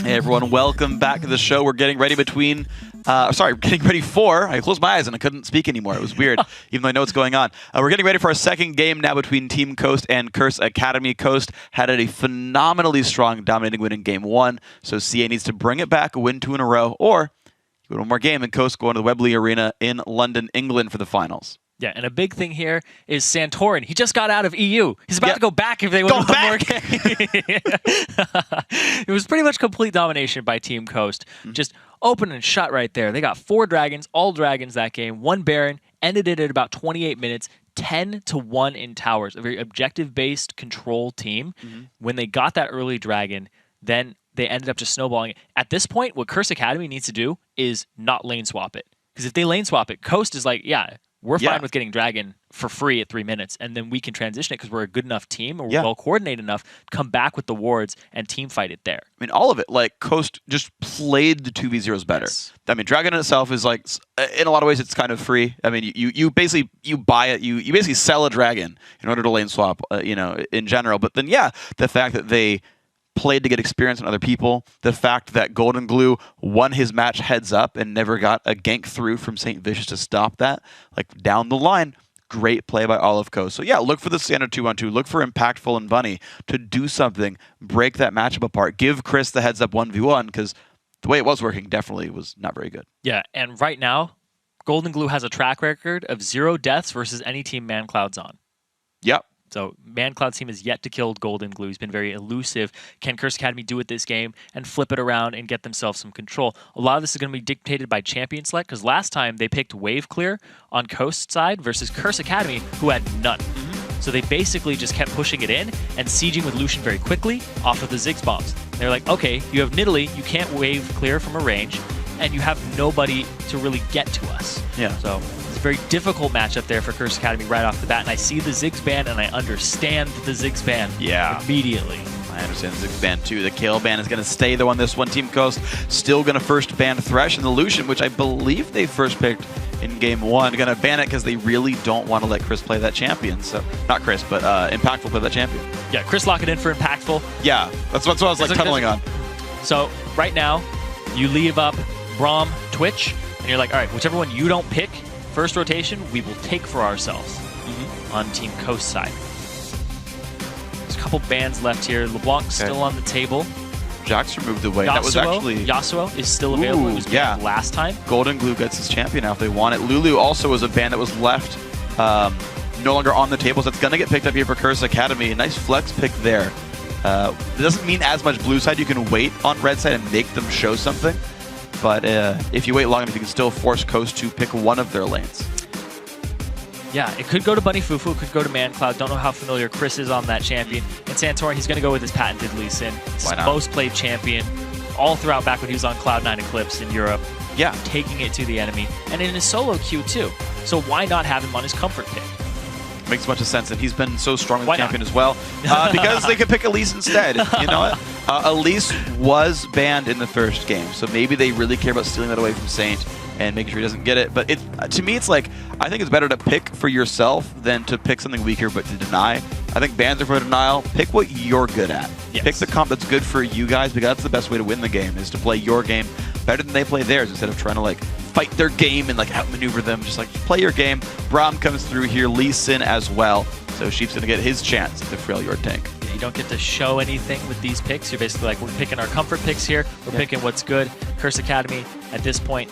Hey everyone, welcome back to the show. We're getting ready getting ready for, I closed my eyes and I couldn't speak anymore. It was weird, even though I know what's going on. We're getting ready for our second game now between Team Coast and Curse Academy. Coast had a phenomenally strong, dominating win in Game 1, so CA needs to bring it back, win 2 in a row, or win one more game and Coast go into the Wembley Arena in London, England for the finals. Yeah, and a big thing here is Santorin. He just got out of EU. He's about to go back if they win one more game. It was pretty much complete domination by Team Coast. Just open and shut right there. They got 4 dragons, all dragons that game, 1 Baron, ended it at about 28 minutes, 10-1 in towers. A very objective-based control team. When they got that early dragon, then they ended up just snowballing it. At this point, what Curse Academy needs to do is not lane swap it. Because if they lane swap it, Coast is like, we're fine with getting Dragon for free at 3 minutes, and then we can transition it because we're a good enough team or we're well-coordinated enough to come back with the wards and team fight it there. I mean, all of it. Like, Coast just played the 2v0s better. Yes. I mean, Dragon in itself is like, in a lot of ways, it's kind of free. I mean, you basically, you buy it, you basically sell a Dragon in order to lane swap, in general. But then, the fact that they played to get experience on other people, the fact that Golden Glue won his match heads up and never got a gank through from St. Vicious to stop that, like down the line, great play by all of Coast. So look for the standard 2-on-2, look for Impactful and Bunny to do something, break that matchup apart, give Chris the heads up 1v1, because the way it was working definitely was not very good. Yeah, and right now, Golden Glue has a track record of 0 deaths versus any team ManCloud's on. Yep. So ManCloud's team has yet to kill Golden Glue. He's been very elusive. Can Curse Academy do it this game and flip it around and get themselves some control? A lot of this is going to be dictated by champion select, because last time they picked Wave Clear on Coast side versus Curse Academy, who had none. So they basically just kept pushing it in and sieging with Lucian very quickly off of the Ziggs bombs. They're like, okay, you have Nidalee, you can't Wave Clear from a range, and you have nobody to really get to us. Yeah. So it's a very difficult matchup there for Curse Academy right off the bat, and I see the Ziggs ban, and I understand the Ziggs ban immediately. I understand the Ziggs ban too. The Kale ban is going to stay though on this one. Team Coast still going to first ban Thresh and the Lucian, which I believe they first picked in Game 1. Going to ban it because they really don't want to let Chris play that champion. So not Chris, but Impactful play that champion. Yeah, Chris lock it in for Impactful. Yeah, that's what I was like tunneling on. So right now, you leave up Braum, Twitch, and you're like, all right, whichever one you don't pick, first rotation, we will take for ourselves on Team Coast side. There's a couple bans left here. LeBlanc still on the table. Jax removed away. Yasuo, that was actually Yasuo is still available. It was banned last time. Golden Glue gets his champion now if they want it. Lulu also was a ban that was left no longer on the table, so it's going to get picked up here for Curse Academy. A nice flex pick there. It doesn't mean as much blue side. You can wait on red side and make them show something. But if you wait long enough, you can still force Coast to pick one of their lanes. Yeah, it could go to Bunny Fufu, it could go to ManCloud. Don't know how familiar Chris is on that champion. And Santorin, he's going to go with his patented Lee Sin. He's his most played champion all throughout back when he was on Cloud9 Eclipse in Europe. Yeah. Taking it to the enemy. And in his solo queue, too. So why not have him on his comfort pick? Makes a bunch of sense, and he's been so strong with the champion as well. Because they could pick Elise instead. You know what? Elise was banned in the first game, so maybe they really care about stealing that away from Saint and making sure he doesn't get it. But to me, it's like, I think it's better to pick for yourself than to pick something weaker but to deny. I think bans are for denial. Pick what you're good at. Yes. Pick the comp that's good for you guys, because that's the best way to win the game, is to play your game better than they play theirs, instead of trying to like fight their game and like outmaneuver them. Just like play your game. Braum comes through here, Lee Sin as well. So Sheep's going to get his chance to frail your tank. Yeah, you don't get to show anything with these picks. You're basically like, we're picking our comfort picks here. We're picking what's good. Curse Academy, at this point,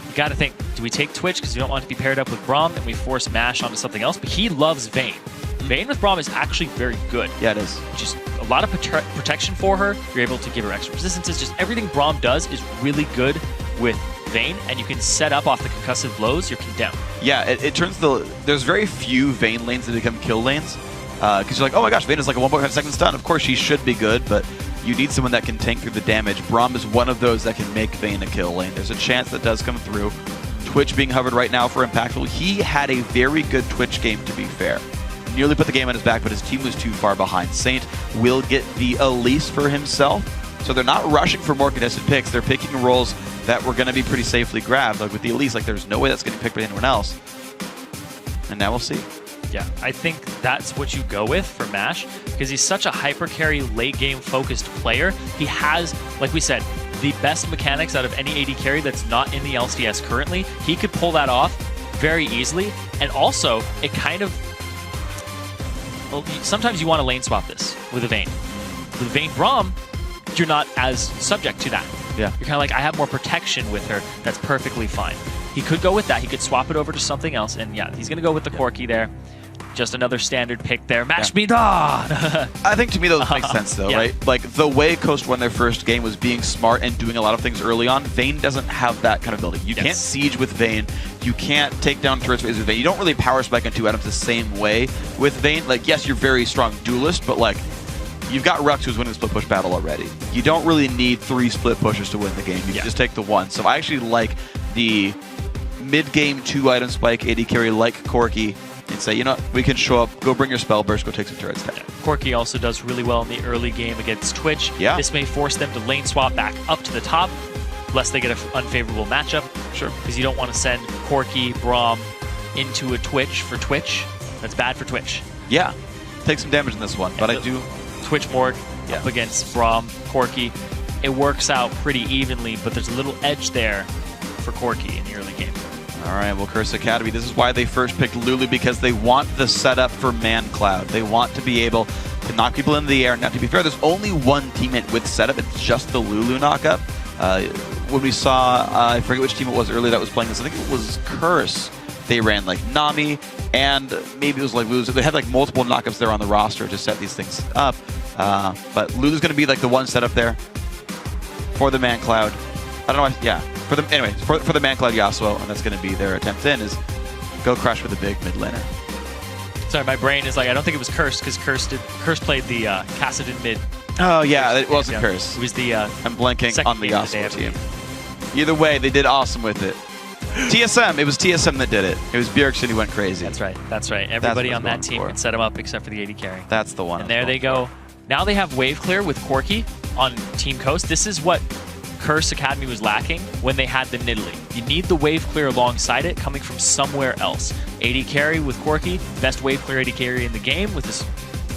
you got to think, do we take Twitch because we don't want to be paired up with Braum and we force Mash onto something else? But he loves Vayne. Vayne with Braum is actually very good. Yeah, it is. Just a lot of protection for her. You're able to give her extra resistances. Just everything Braum does is really good with Vayne, and you can set up off the concussive blows, you're condemned. Yeah, it turns there's very few Vayne lanes that become kill lanes. Because you're like, oh my gosh, Vayne is like a 1.5 second stun. Of course, she should be good, but you need someone that can tank through the damage. Braum is one of those that can make Vayne a kill lane. There's a chance that does come through. Twitch being hovered right now for Impactful. He had a very good Twitch game, to be fair. Nearly put the game on his back, but his team was too far behind. Saint will get the Elise for himself. So they're not rushing for more contested picks. They're picking roles that were going to be pretty safely grabbed. Like with the Elise, like there's no way that's getting picked by anyone else. And now we'll see. Yeah, I think that's what you go with for Mash, because he's such a hyper carry, late game focused player. He has, like we said, the best mechanics out of any AD carry that's not in the LCS currently. He could pull that off very easily, and also it kind of, well, sometimes you want to lane swap this with a Vayne. With Vayne Braum, you're not as subject to that. Yeah. You're kind of like, I have more protection with her. That's perfectly fine. He could go with that. He could swap it over to something else, and yeah, he's going to go with the Corki there. Just another standard pick there. Match me on! I think to me those make sense though, Yeah. right? Like the way Coast won their first game was being smart and doing a lot of things early on. Vayne doesn't have that kind of ability. You can't siege with Vayne. You can't take down turrets with Vayne. You don't really power spike into items the same way with Vayne. Like, yes, you're very strong duelist, but like, you've got Rux who's winning the split push battle already. You don't really need 3 split pushes to win the game. You can just take the 1. So I actually like the mid-game 2-item spike AD carry like Corki and say, you know what, we can show up, go bring your spell burst, go take some turrets down. Corki also does really well in the early game against Twitch. Yeah. This may force them to lane swap back up to the top, lest they get an unfavorable matchup. Sure. Because you don't want to send Corki, Braum into a Twitch for Twitch. That's bad for Twitch. Yeah. Take some damage in this one, but I do... Twitch Morg up against Braum, Corki. It works out pretty evenly, but there's a little edge there for Corki in the early game. All right, well, Curse Academy, this is why they first picked Lulu, because they want the setup for Man Cloud. They want to be able to knock people into the air. Now, to be fair, there's only one teammate with setup. It's just the Lulu knockup. When we saw, I forget which team it was earlier that was playing this. I think it was Curse. They ran like Nami, and maybe it was like Lulu's. They had like multiple knockups there on the roster to set these things up. But Lulu's going to be like the one setup there for the Man Cloud. I don't know why, yeah. For the Man Cloud Yasuo, and that's going to be their attempt in, is go crush with a big mid laner. Sorry, my brain is like, I don't think it was Curse, because Curse played the Kassadin mid. Oh, yeah, it wasn't Curse. It was the I'm blanking on the Yasuo team. Either way, they did awesome with it. TSM, it was TSM that did it. It was Bjergsen who went crazy. That's right, that's right. Everybody on that team can set him up except for the AD carry. That's the one. And there they go. Now they have wave clear with Corki on Team Coast. This is what Curse Academy was lacking when they had the Nidalee. You need the wave clear alongside it coming from somewhere else. AD carry with Corki, best wave clear AD carry in the game with this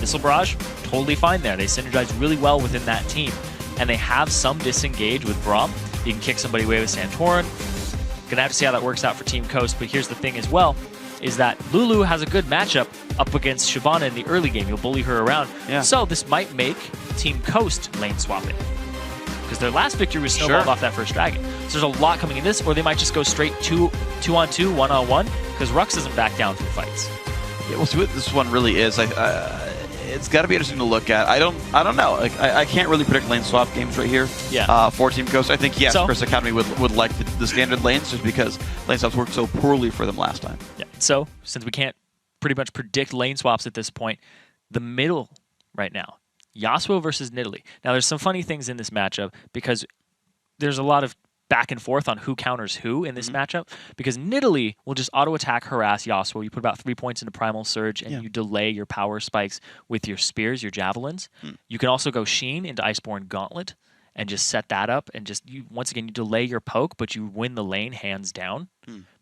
Missile Barrage, totally fine there. They synergize really well within that team. And they have some disengage with Braum. You can kick somebody away with Santorin. Gonna have to see how that works out for Team Coast, but here's the thing as well, is that Lulu has a good matchup up against Shyvana in the early game. You'll bully her around. Yeah. So this might make Team Coast lane swapping. Because their last victory was snowballed off that first dragon. So there's a lot coming in this, or they might just go straight 2-on-2, 1-on-1, because Rux doesn't back down from fights. Yeah, we'll see what this one really is. It's got to be interesting to look at. I don't know. Like, I can't really predict lane swap games right here. Yeah. For Team Coast, I think yes, Curse Academy would like the standard lanes just because lane swaps worked so poorly for them last time. Yeah. So since we can't pretty much predict lane swaps at this point, the middle right now, Yasuo versus Nidalee. Now there's some funny things in this matchup because there's a lot of back and forth on who counters who in this matchup, because Nidalee will just auto-attack, harass Yasuo. You put about 3 points into Primal Surge, and you delay your power spikes with your spears, your javelins. You can also go Sheen into Iceborne Gauntlet and just set that up, and just once again, you delay your poke, but you win the lane hands down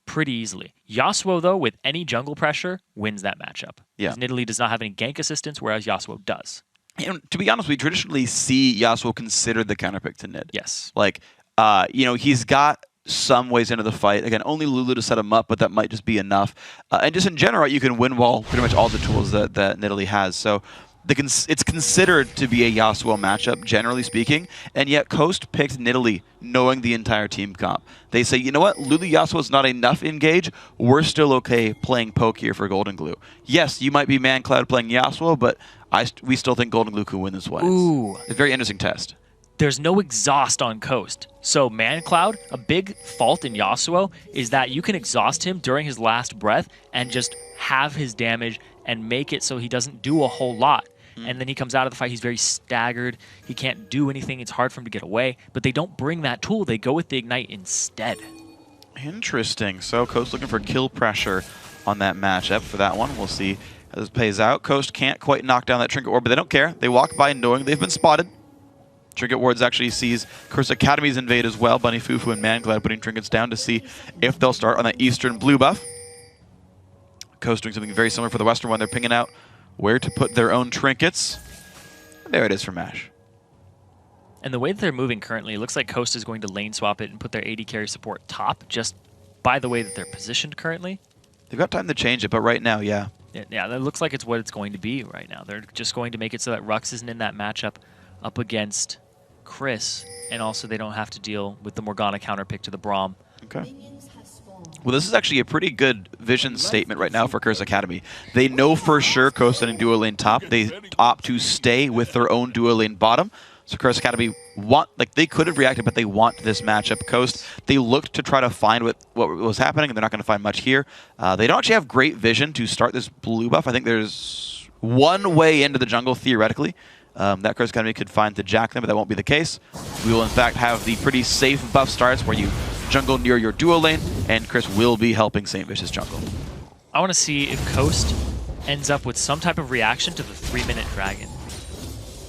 pretty easily. Yasuo, though, with any jungle pressure, wins that matchup. Yeah. Nidalee does not have any gank assistance, whereas Yasuo does. And to be honest, we traditionally see Yasuo considered the counterpick to Nid. Yes. Like, he's got some ways into the fight. Again, only Lulu to set him up, but that might just be enough. And just in general, you can win wall pretty much all the tools that Nidalee has. So it's considered to be a Yasuo matchup, generally speaking, and yet Coast picked Nidalee knowing the entire team comp. They say, you know what, Lulu Yasuo is not enough engage. We're still okay playing poke here for Golden Glue. Yes, you might be Man Cloud playing Yasuo, but we still think Golden Glue could win this one. Ooh. It's a very interesting test. There's no exhaust on Coast. So Man Cloud, a big fault in Yasuo is that you can exhaust him during his last breath and just have his damage and make it so he doesn't do a whole lot. And then he comes out of the fight, he's very staggered. He can't do anything. It's hard for him to get away. But they don't bring that tool. They go with the Ignite instead. Interesting. So Coast looking for kill pressure on that matchup for that one. We'll see how this plays out. Coast can't quite knock down that Trinket Ward, but they don't care. They walk by knowing they've been spotted. Trinket Wards actually sees Curse Academy's invade as well. Bunny Fufu and Man Cloud putting trinkets down to see if they'll start on that Eastern blue buff. Coast doing something very similar for the Western one. They're pinging out where to put their own trinkets. There it is for MASH. And the way that they're moving currently, it looks like Coast is going to lane swap it and put their AD carry support top, just by the way that they're positioned currently. They've got time to change it, but right now, yeah. Yeah, that looks like it's what it's going to be right now. They're just going to make it so that Rux isn't in that matchup up against Chris, and also they don't have to deal with the Morgana counterpick to the Braum. Okay. Well, this is actually a pretty good vision statement right now for Curse Academy. They know for sure Coast and duo lane top. They opt to stay with their own duo lane bottom. So Curse Academy they could have reacted, but they want this matchup. Coast, they looked to try to find what was happening, and they're not going to find much here. They don't actually have great vision to start this blue buff. I think there's one way into the jungle, theoretically, that Curse Academy could find to jack them, but that won't be the case. We will, in fact, have the pretty safe buff starts where you jungle near your duo lane, and Chris will be helping St. Vicious jungle. I want to see if Coast ends up with some type of reaction to the 3-minute dragon.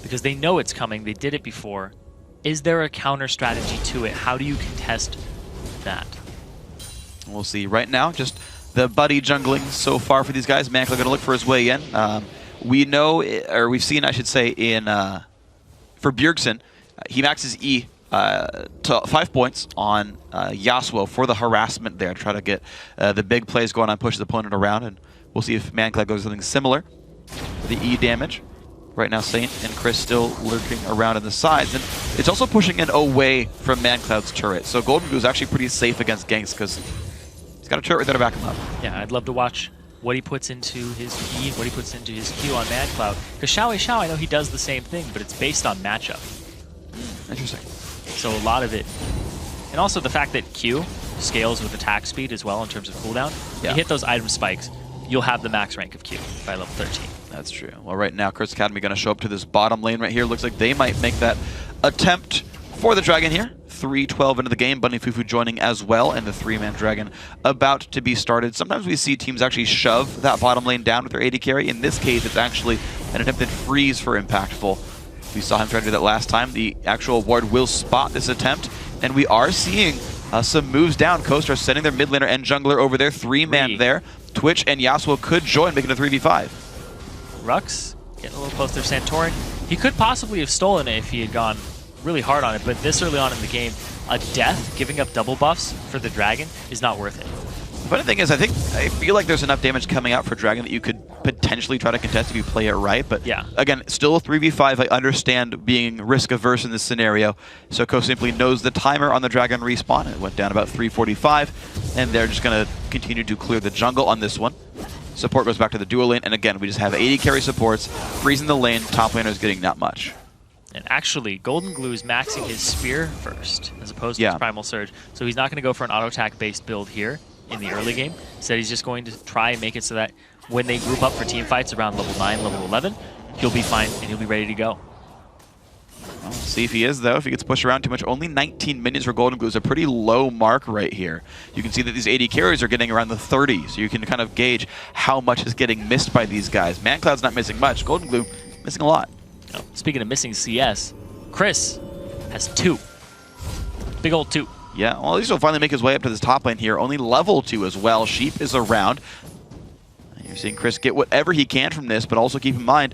Because they know it's coming, they did it before. Is there a counter strategy to it? How do you contest that? We'll see. Right now, just the buddy jungling so far for these guys. Mankler going to look for his way in. We know, or we've seen, I should say, for Bjergsen, he maxes E to 5 points on Yasuo for the harassment there, to try to get the big plays going on, push his opponent around, and we'll see if Mankler goes something similar for the E damage. Right now, Saint and Chris still lurking around in the sides, and it's also pushing in away from ManCloud's turret. So Golden Glue is actually pretty safe against ganks because he's got a turret right there to back him up. Yeah, I'd love to watch what he puts into his E, what he puts into his Q on ManCloud. Because Xiao, I know he does the same thing, but it's based on matchup. Interesting. So a lot of it, and also the fact that Q scales with attack speed as well in terms of cooldown. Yeah. You hit those item spikes, you'll have the max rank of Q by level 13. That's true. Well, right now, Curse Academy going to show up to this bottom lane right here. Looks like they might make that attempt for the dragon here. 3:12 into the game. Bunny Fufu joining as well, and the 3-man dragon about to be started. Sometimes we see teams actually shove that bottom lane down with their AD carry. In this case, it's actually an attempted freeze for Impactful. We saw him try to do that last time. The actual ward will spot this attempt, and we are seeing some moves down. Coast are sending their mid laner and jungler over there. 3-man there. Twitch and Yasuo could join, making a 3v5. Rux getting a little close to Santorin. He could possibly have stolen it if he had gone really hard on it, but this early on in the game, a death, giving up double buffs for the dragon, is not worth it. The funny thing is, I feel like there's enough damage coming out for dragon that you could potentially try to contest if you play it right, but yeah, again, still a 3v5. I understand being risk-averse in this scenario, so Coast simply knows the timer on the dragon respawn. It went down about 3:45, and they're just going to continue to clear the jungle on this one. Support goes back to the duo lane, and again, we just have 80 carry supports, freezing the lane, top laner is getting not much. And actually, Golden Glue is maxing his spear first, as opposed to his Primal Surge, so he's not going to go for an auto-attack-based build here in the early game. Instead, he's just going to try and make it so that when they group up for team fights around level 9, level 11, he'll be fine and he'll be ready to go. Well, see if he is, though. If he gets pushed around too much. Only 19 minions for Golden Glue is a pretty low mark right here. You can see that these 80 carries are getting around the 30, so you can kind of gauge how much is getting missed by these guys. ManCloud's not missing much. Golden Glue missing a lot. Oh, speaking of missing CS, Chris has 2. Big old 2. Yeah, well, at least he'll finally make his way up to this top lane here. Only level 2 as well. Sheep is around. You're seeing Chris get whatever he can from this, but also keep in mind,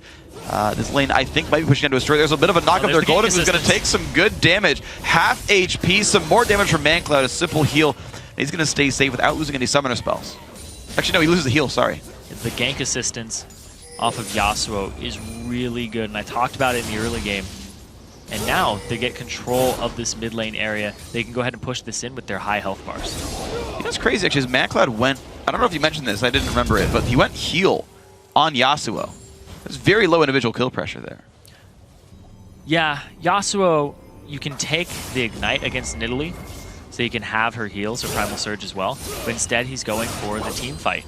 this lane, I think, might be pushing into a story. There's a bit of a knock-up there. Golden is going to take some good damage. Half HP, some more damage from ManCloud, a simple heal. He's going to stay safe without losing any summoner spells. Actually, no, he loses the heal, sorry. The gank assistance off of Yasuo is really good, and I talked about it in the early game. And now they get control of this mid lane area. They can go ahead and push this in with their high health bars. You know what's crazy, actually, is ManCloud went, I don't know if you mentioned this, I didn't remember it, but he went heal on Yasuo. There's very low individual kill pressure there. Yeah, Yasuo, you can take the Ignite against Nidalee, so you can have her heals, her Primal Surge as well, but instead he's going for the team fight.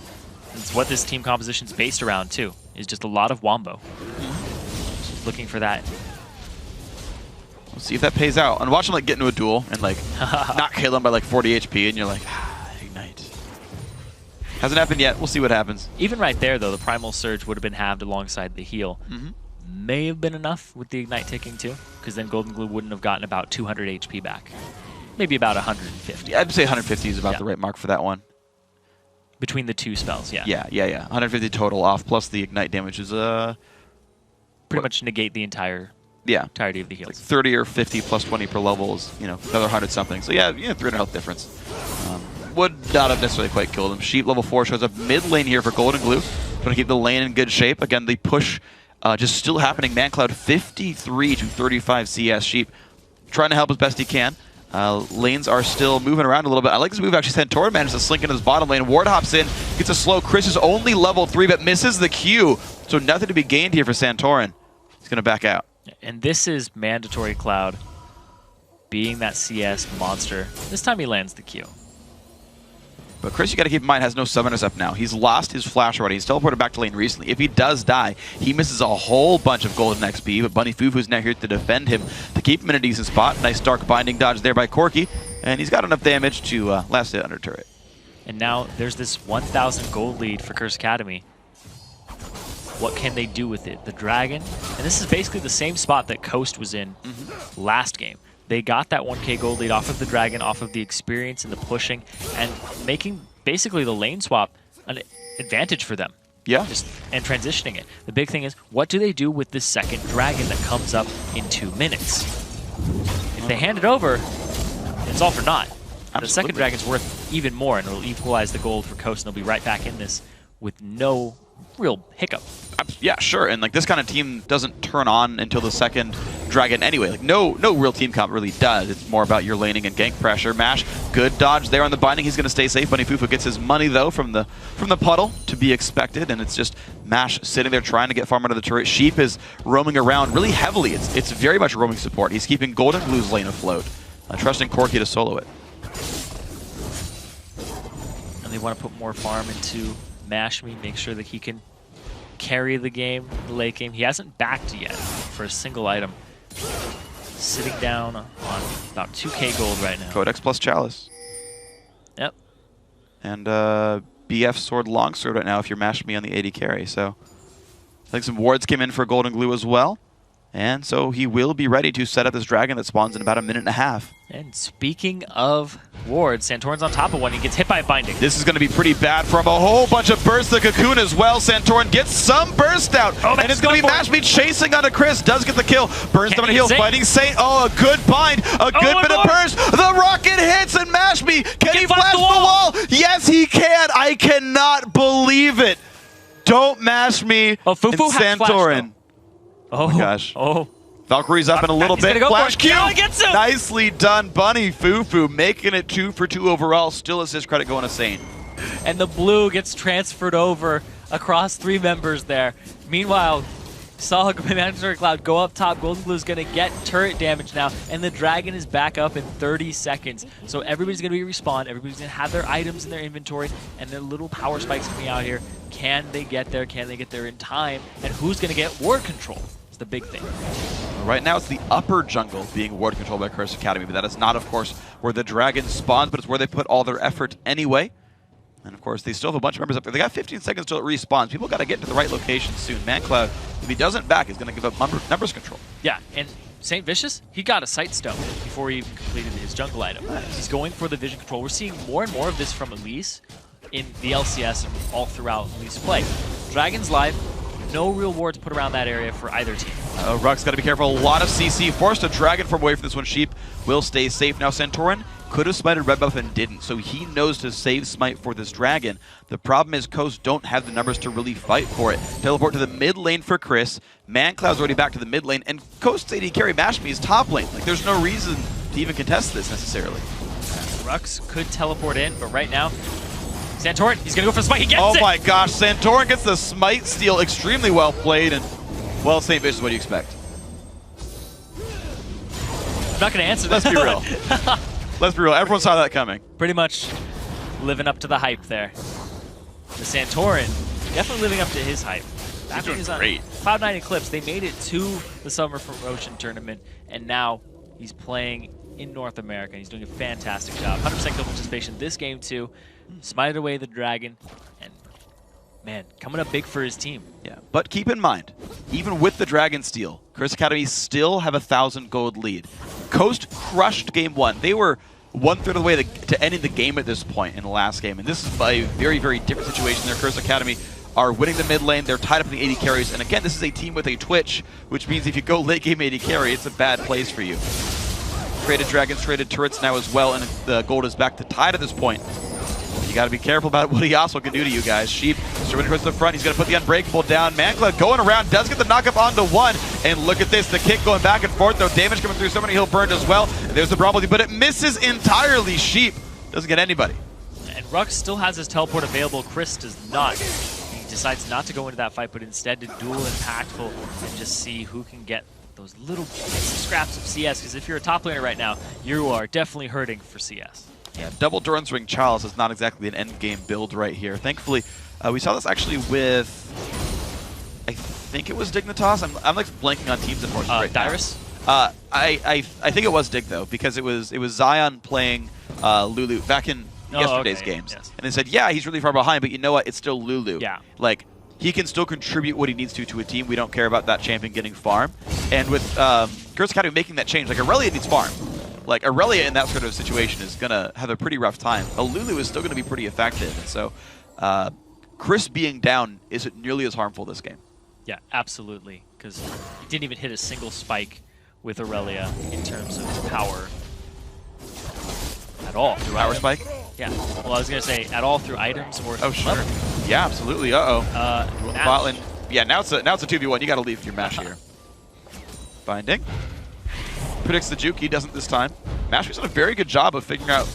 It's what this team composition is based around, too, is just a lot of wombo. Looking for that. We'll see if that pays out. And watch him like get into a duel and like not kill him by like 40 HP, and you're like, Ignite. Hasn't happened yet. We'll see what happens. Even right there, though, the Primal Surge would have been halved alongside the heal. May have been enough with the Ignite ticking too, because then Golden Glue wouldn't have gotten about 200 HP back. Maybe about 150. Yeah, I'd say 150 is about the right mark for that one. Between the two spells, yeah. Yeah. 150 total off, plus the ignite damage is Pretty much negate the entirety of the heals. Like 30 or 50 plus 20 per level is, another 100 something. So yeah, 300 health difference. Would not have necessarily quite killed him. Sheep level 4 shows up mid lane here for Golden Glue. Trying to keep the lane in good shape. Again, the push just still happening. ManCloud 53 to 35 CS. Sheep trying to help as best he can. Lanes are still moving around a little bit. I like this move actually. Santorin manages to slink into his bottom lane. Ward hops in, gets a slow. Chris is only level 3 but misses the Q. So nothing to be gained here for Santorin. He's going to back out. And this is mandatory Cloud being that CS monster. This time he lands the Q. But Chris, you got to keep in mind, has no summoners up now. He's lost his flash already. He's teleported back to lane recently. If he does die, he misses a whole bunch of golden XP, but Bunny Fufu's now here to defend him, to keep him in a decent spot. Nice dark binding dodge there by Corki, and he's got enough damage to last it under turret. And now there's this 1,000 gold lead for Curse Academy. What can they do with it? The Dragon, and this is basically the same spot that Coast was in last game. They got that 1k gold lead off of the Dragon, off of the experience and the pushing, and making basically the lane swap an advantage for them. Yeah. And transitioning it. The big thing is, what do they do with this second Dragon that comes up in 2 minutes? If they hand it over, it's all for naught. The second Dragon's worth even more, and it'll equalize the gold for Coast, and they'll be right back in this with no real hiccup. Yeah, sure. And like this kind of team doesn't turn on until the second Dragon anyway. Like no real team comp really does. It's more about your laning and gank pressure. Mash, good dodge there on the binding. He's going to stay safe. Bunny Fufu gets his money though from the puddle, to be expected. And it's just Mash sitting there trying to get farm under the turret. Sheep is roaming around really heavily. It's very much roaming support. He's keeping Golden Glue's lane afloat, trusting Corki to solo it. And they want to put more farm into Mash Me, make sure that he can carry the game, the late game. He hasn't backed yet for a single item. Sitting down on about 2k gold right now. Codex plus Chalice. Yep. And BF Sword Longsword right now if you're Mash Me on the AD carry. So I think some wards came in for Golden Glue as well. And so he will be ready to set up this Dragon that spawns in about a minute and a half. And speaking of wards, Santorin's on top of one. He gets hit by a binding. This is going to be pretty bad for him. A whole bunch of bursts of Cocoon as well. Santorin gets some burst out. Oh, and it's going to be Mash Me chasing onto Chris. Does get the kill. Burns down a heal. Fighting Saint. Oh, a good bind. A good bit of burst. The rocket hits and Mash Me. Can he flash the wall? Yes, he can. I cannot believe it. Don't Mash Me. Oh, Fufu has Santorin. Oh my gosh. Oh. Valkyrie's up in a little bit. Go Flash Q. Gets him. Nicely done, Bunny Fufu, making it 2 for 2 overall. Still assist credit going to Saint. And the blue gets transferred over across 3 members there. Meanwhile, saw Mandatory Cloud go up top. Golden Glue's going to get turret damage now, and the Dragon is back up in 30 seconds. So everybody's going to be respawned. Everybody's going to have their items in their inventory, and their little power spikes coming out here. Can they get there? Can they get there in time? And who's going to get ward control? It's the big thing. Right now it's the upper jungle being ward controlled by Curse Academy, but that is not, of course, where the Dragon spawns, but it's where they put all their effort anyway. And of course, they still have a bunch of members up there. They got 15 seconds till it respawns. People got to get to the right location soon. ManCloud, if he doesn't back, is going to give up numbers control. Yeah, and St. Vicious, he got a Sight Stone before he even completed his jungle item. Nice. He's going for the vision control. We're seeing more and more of this from Elise in the LCS and all throughout Elise play. Dragon's live. No real wards put around that area for either team. Ruck's got to be careful. A lot of CC. Forced a Dragon from away from this one. Sheep will stay safe. Now Santorin could have smited red buff and didn't, so he knows to save smite for this Dragon. The problem is Coast don't have the numbers to really fight for it. Teleport to the mid lane for Chris. ManCloud's already back to the mid lane, and Coast's AD carry Mash Me is top lane. Like, there's no reason to even contest this necessarily. Rux could teleport in, but right now, Santorin, he's going to go for the smite. He gets it! Oh my gosh, Santorin gets the smite steal. Extremely well played, and, well, St. Vicious, what do you expect? I'm not going to answer that. Let's be real. Let's be real. Everyone saw that coming. Pretty much living up to the hype there. The Santorin, definitely living up to his hype. He's doing great. Cloud9 Eclipse, they made it to the Summer Promotion Tournament, and now he's playing in North America. He's doing a fantastic job. 100% kill participation this game, too. Smited away the Dragon, and man, coming up big for his team. Yeah, but keep in mind, even with the Dragon steal, Curse Academy still have 1,000 gold lead. Coast crushed game 1. They were 1/3 of the way to ending the game at this point in the last game. And this is a very, very different situation. Their Curse Academy are winning the mid lane. They're tied up in the AD carries. And again, this is a team with a Twitch, which means if you go late game AD carry, it's a bad place for you. Traded dragons, traded turrets now as well, and the gold is back to tied at this point. You got to be careful about what he also can do to you guys. Sheep serving across the front. He's going to put the Unbreakable down. ManCloud going around, does get the knockup onto one. And look at this, the kick going back and forth, though. Damage coming through. Somebody he'll burned as well. And there's the Bromley, but it misses entirely. Sheep doesn't get anybody. And Rux still has his teleport available. Chris does not. He decides not to go into that fight, but instead to duel Impactful and just see who can get those little bits of scraps of CS, because if you're a top laner right now, you are definitely hurting for CS. Yeah, double Doran's Ring Chalice is not exactly an end game build right here. Thankfully, we saw this actually with, I think it was Dignitas. I'm like blanking on teams unfortunately right Dyrus? now. I think it was Dig though, because it was Zion playing Lulu back in yesterday's games, yes. and they said, yeah, he's really far behind, but you know what? It's still Lulu. Yeah. Like, he can still contribute what he needs to a team. We don't care about that champion getting farm. And with Curse Academy making that change, like Aurelia needs farm. Like Aurelia in that sort of situation is going to have a pretty rough time. A Lulu is still going to be pretty effective. And so Chris being down isn't nearly as harmful this game. Yeah, absolutely. Because he didn't even hit a single spike with Aurelia in terms of power at all. Power spike? Yeah. Well, I was going to say at all through items or oh, sure. level. Yeah, absolutely. Uh-oh. Botland. Yeah, now it's a 2v1. You got to leave your Mash here. Binding. Predicts the juke. He doesn't this time. Master's done a very good job of figuring out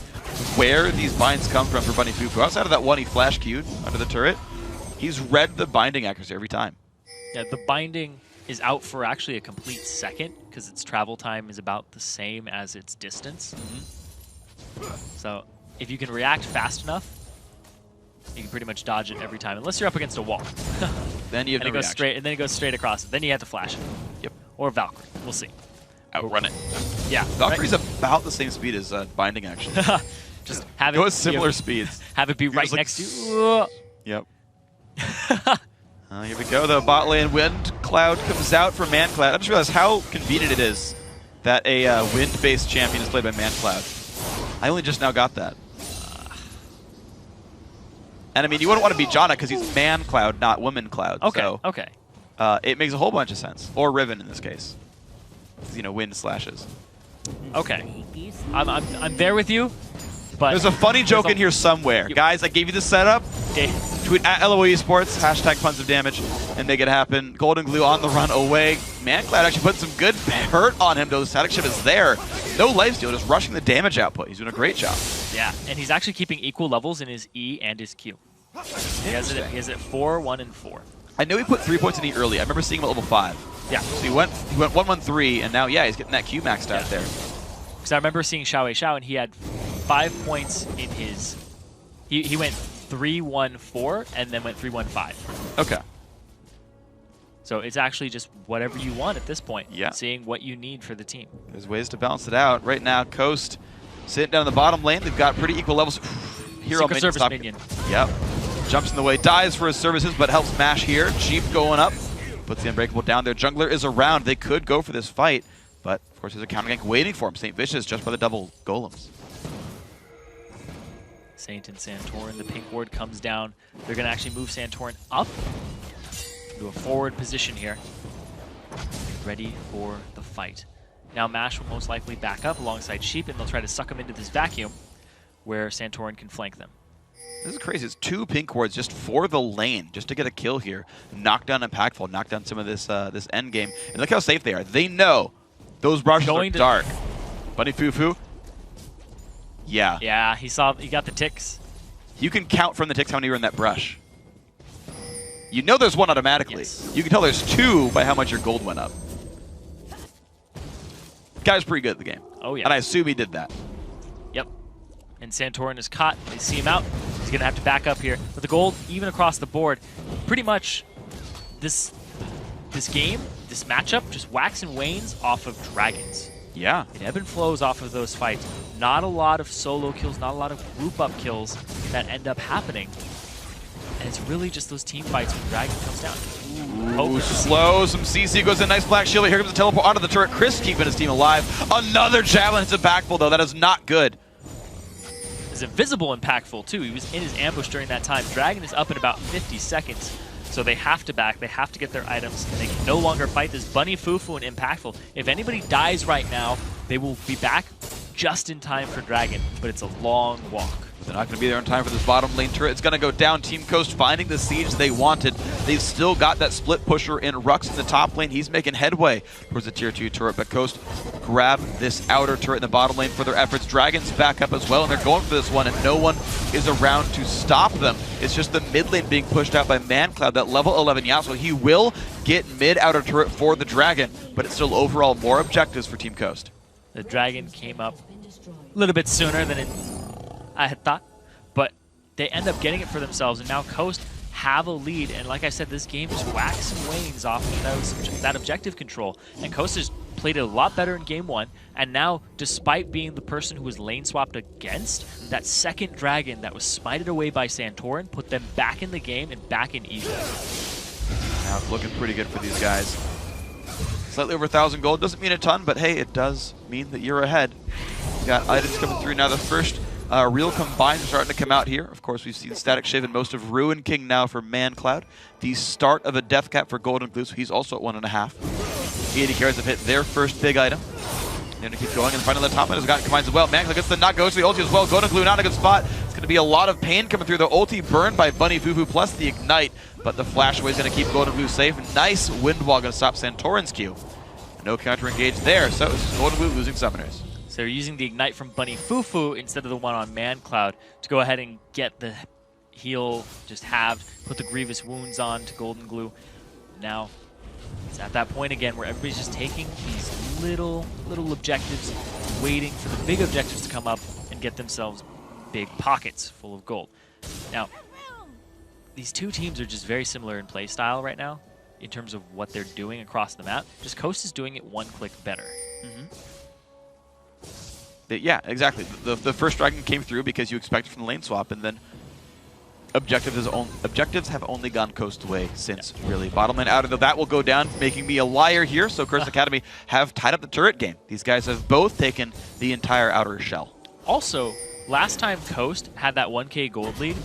where these binds come from for Bunny Fufu. Outside of that one he flash queued under the turret, he's read the binding accuracy every time. Yeah, the binding is out for actually a complete second because its travel time is about the same as its distance. So if you can react fast enough, you can pretty much dodge it every time, unless you're up against a wall. Then you have no reaction. And then it goes straight across it. Then you have to flash it. Yep. Or Valkyrie. We'll see. Outrun it. Yeah. Valkyrie's about the same speed as binding, actually. Just have go it at similar speeds. Have it be right next to you. Yep. Here we go. The bot lane wind cloud comes out for ManCloud. I just realized how convenient it is that a wind-based champion is played by ManCloud. I only just now got that. And I mean, you wouldn't want to be Janna because he's ManCloud, not WomanCloud. Okay. So, okay. It makes a whole bunch of sense. Or Riven in this case. You know, wind slashes. Okay. I'm there with you. But there's a funny joke in here somewhere. Guys, I gave you the setup. Tweet at LOE Esports, hashtag Puns of Damage, and make it happen. Golden Glue on the run away. ManCloud actually putting some good hurt on him, though the static shift is there. No lifesteal, just rushing the damage output. He's doing a great job. Yeah, and he's actually keeping equal levels in his E and his Q. He has it at 4, 1, and 4. I know he put 3 points in E early. I remember seeing him at level 5. Yeah. So he went 1-1-3, and now, yeah, he's getting that Q maxed out there. Because I remember seeing Xiao Xiao, and he had 5 points in his... He went 3-1-4, and then went 3-1-5. Okay. So it's actually just whatever you want at this point. Yeah. Seeing what you need for the team. There's ways to balance it out. Right now, Coast sitting down in the bottom lane. They've got pretty equal levels. Hero Secret Service minion. Yep. Jumps in the way, dies for his services, but helps Mash here. Jeep going up. Puts the Unbreakable down there. Jungler is around. They could go for this fight, but of course there's a counter gank waiting for him. St. Vicious just by the double golems. Saint and Santorin, the pink ward comes down. They're going to actually move Santorin up to a forward position here. Ready for the fight. Now Mash will most likely back up alongside Sheep, and they'll try to suck him into this vacuum where Santorin can flank them. This is crazy. It's 2 pink wards just for the lane, just to get a kill here. Knock down Impactful, knock down some of this this end game. And look how safe they are. They know those brushes are dark. Bunny Fufu. Yeah. Yeah, he got the ticks. You can count from the ticks how many are in that brush. You know there's one automatically. Yes. You can tell there's 2 by how much your gold went up. Guy's pretty good at the game. Oh, yeah. And I assume he did that. Yep. And Santorin is caught. They see him out. He's going to have to back up here. But the gold, even across the board, pretty much this game, this matchup, just wax and wanes off of dragons. Yeah. It ebb and flows off of those fights. Not a lot of solo kills, not a lot of group up kills that end up happening. And it's really just those team fights when Dragon comes down. Ooh, slow. Some CC goes in. Nice black shield. Here comes the teleport onto the turret. Chris keeping his team alive. Another javelin hits a backfull, though. That is not good. is invisible impactful too. He was in his ambush during that time. Dragon is up in about 50 seconds. So they have to back, they have to get their items, and they can no longer fight this. Bunny, Fufu, and Impactful. If anybody dies right now, they will be back just in time for Dragon, but it's a long walk. They're not going to be there in time for this bottom lane turret. It's going to go down. Team Coast finding the siege they wanted. They've still got that split pusher in Rux in the top lane. He's making headway towards the tier 2 turret, but Coast grab this outer turret in the bottom lane for their efforts. Dragon's back up as well, and they're going for this one, and no one is around to stop them. It's just the mid lane being pushed out by ManCloud, that level 11 Yasuo. He will get mid outer turret for the Dragon, but it's still overall more objectives for Team Coast. The Dragon came up a little bit sooner than I had thought, but they end up getting it for themselves, and now Coast have a lead. And like I said, this game just whacks and wanes off of that objective control. And Coast has played it a lot better in game 1, and now, despite being the person who was lane swapped against, that second Dragon that was smited away by Santorin put them back in the game and back in even. Now it's looking pretty good for these guys. Slightly over 1,000 gold. Doesn't mean a ton, but hey, it does mean that you're ahead. You got items coming through now. The first real combines are starting to come out here. Of course, we've seen Static Shiv and most of Ruin King now for ManCloud. The start of a death cap for Golden Glue, so he's also at 1.5. The AD carries have hit their first big item. They're going to keep going, and finally the top lane has gotten combines as well. ManCloud gets the knock, goes to the ulti as well. Golden Glue not in a good spot. It's going to be a lot of pain coming through. The ulti burned by Bunny Fufu plus the ignite, but the flash away is going to keep Golden Glue safe. Nice wind wall going to stop Santorin's Q. No counter engage there, so it's Golden Glue losing summoners. So they're using the ignite from Bunny Fufu instead of the one on ManCloud to go ahead and get the heal just halved, put the grievous wounds on to Golden Glue. Now it's at that point again where everybody's just taking these little objectives, waiting for the big objectives to come up and get themselves big pockets full of gold. Now, these two teams are just very similar in play style right now in terms of what they're doing across the map. Just Coast is doing it one click better. Yeah, exactly. The first Dragon came through because you expected from the lane swap, and then objectives have only gone Coast way since, really. Bottom lane out of that will go down, making me a liar here, so Curse Academy have tied up the turret game. These guys have both taken the entire outer shell. Also, last time Coast had that 1k gold lead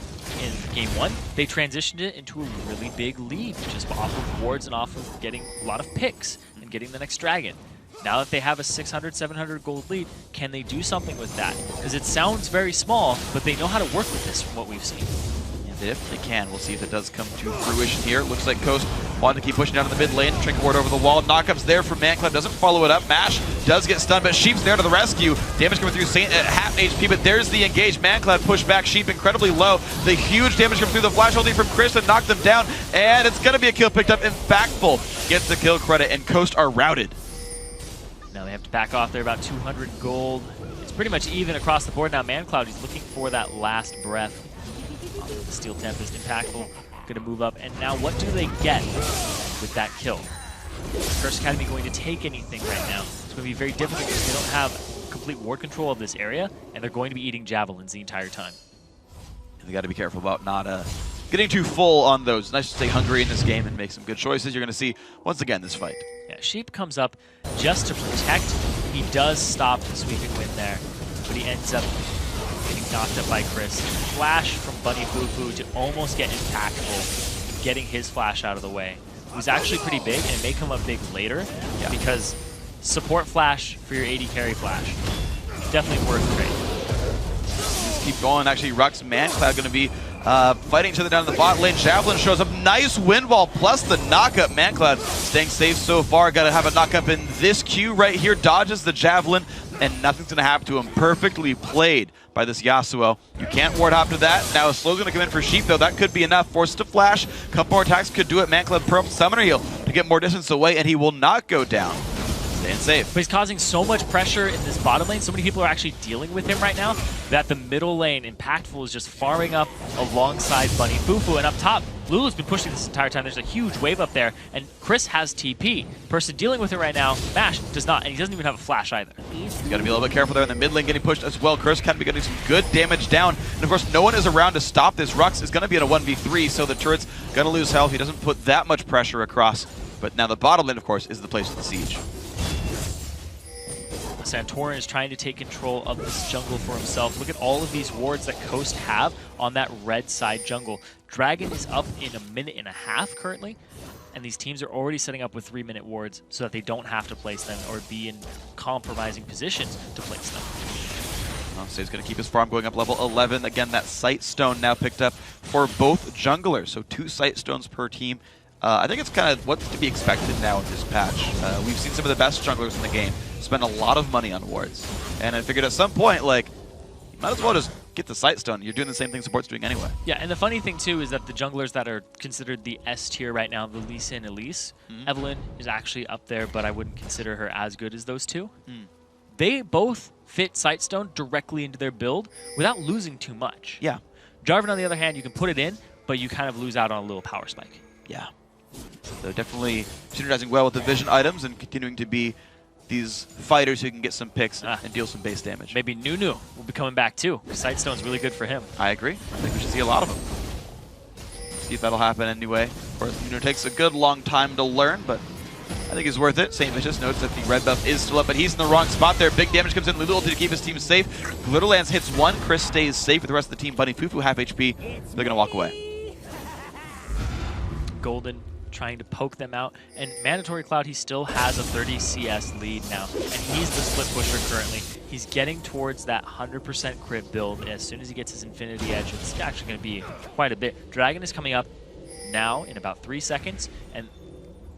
in game 1, they transitioned it into a really big lead, just off of wards and off of getting a lot of picks and getting the next Dragon. Now that they have a 600, 700 gold lead, can they do something with that? Because it sounds very small, but they know how to work with this from what we've seen. Yeah, they definitely can. We'll see if it does come to fruition here. Looks like Coast wanted to keep pushing down in the mid lane. Trinket ward over the wall. Knockup's there from ManCloud. Doesn't follow it up. Mash does get stunned, but Sheep's there to the rescue. Damage coming through Saint at half HP, but there's the engage. ManCloud pushed back. Sheep incredibly low. The huge damage coming through the flash ulti from Chris to knock them down, and it's going to be a kill picked up. Impactful gets the kill credit, and Coast are routed. Now they have to back off. They're about 200 gold. It's pretty much even across the board. Now ManCloud, he's looking for that last breath. Steel Tempest, Impactful, going to move up. And now what do they get with that kill? Is Curse Academy going to take anything right now? It's going to be very difficult because they don't have complete ward control of this area, and they're going to be eating javelins the entire time. And they got to be careful about not getting too full on those. It's nice to stay hungry in this game and make some good choices. You're going to see, once again, this fight. Yeah, Sheep comes up just to protect. He does stop the sweeping wind there, but he ends up getting knocked up by Chris. Flash from Bunny Fufu to almost get Impactful, getting his flash out of the way. It was actually pretty big, and it may come up big later, because support flash for your AD carry flash. Definitely worth the trade. Just keep going. Actually, Rux and ManCloud going to be fighting each other down in the bot lane. Javelin shows up. Nice wind wall plus the knockup. ManCloud staying safe so far. Got to have a knockup in this queue right here. Dodges the Javelin, and nothing's going to happen to him. Perfectly played by this Yasuo. You can't ward hop to that. Now Slow's going to come in for Sheep, though. That could be enough. Forced to flash. Couple more attacks could do it. ManCloud purple summoner heal to get more distance away, and he will not go down. Staying safe. But he's causing so much pressure in this bottom lane. So many people are actually dealing with him right now that the middle lane, Impactful, is just farming up alongside Bunny Fufu. And up top, Lulu's been pushing this entire time. There's a huge wave up there, and Chris has TP. Person dealing with it right now, Mash, does not, and he doesn't even have a flash either. You got to be a little bit careful there in the mid lane getting pushed as well. Chris can be getting some good damage down. And of course, no one is around to stop this. Rux is going to be in a 1v3, so the turret's going to lose health. He doesn't put that much pressure across. But now the bottom lane, of course, is the place of the siege. Santorin is trying to take control of this jungle for himself. Look at all of these wards that Coast have on that red side jungle. Dragon is up in 1.5 minutes currently, and these teams are already setting up with 3-minute wards so that they don't have to place them or be in compromising positions to place them. So he's going to keep his farm going up level 11. Again, that Sight Stone now picked up for both junglers. So 2 Sight Stones per team. I think it's kind of what's to be expected now in this patch. We've seen some of the best junglers in the game spend a lot of money on wards. And I figured at some point, like, you might as well just get the Sight Stone. You're doing the same thing support's doing anyway. Yeah, and the funny thing, too, is that the junglers that are considered the S tier right now, the Lisa and Elise, Evelyn is actually up there, but I wouldn't consider her as good as those two. They both fit Sightstone directly into their build without losing too much. Yeah. Jarvan, on the other hand, you can put it in, but you kind of lose out on a little power spike. Yeah. So definitely synergizing well with the vision items and continuing to be these fighters who can get some picks and deal some base damage. Maybe Nunu will be coming back too, because Sightstone's really good for him. I agree. I think we should see a lot of them. See if that'll happen anyway. Of course, Nunu takes a good long time to learn, but I think it's worth it. St. Vicious notes that the red buff is still up, but he's in the wrong spot there. Big damage comes in. Lulu ulti to keep his team safe. Glitterlance hits one. Chris stays safe with the rest of the team. Bunny Fufu half HP. They're going to walk away. Golden trying to poke them out. And Mandatory Cloud, he still has a 30 CS lead now. And he's the split pusher currently. He's getting towards that 100% crit build. And as soon as he gets his Infinity Edge, it's actually going to be quite a bit. Dragon is coming up now in about 3 seconds. And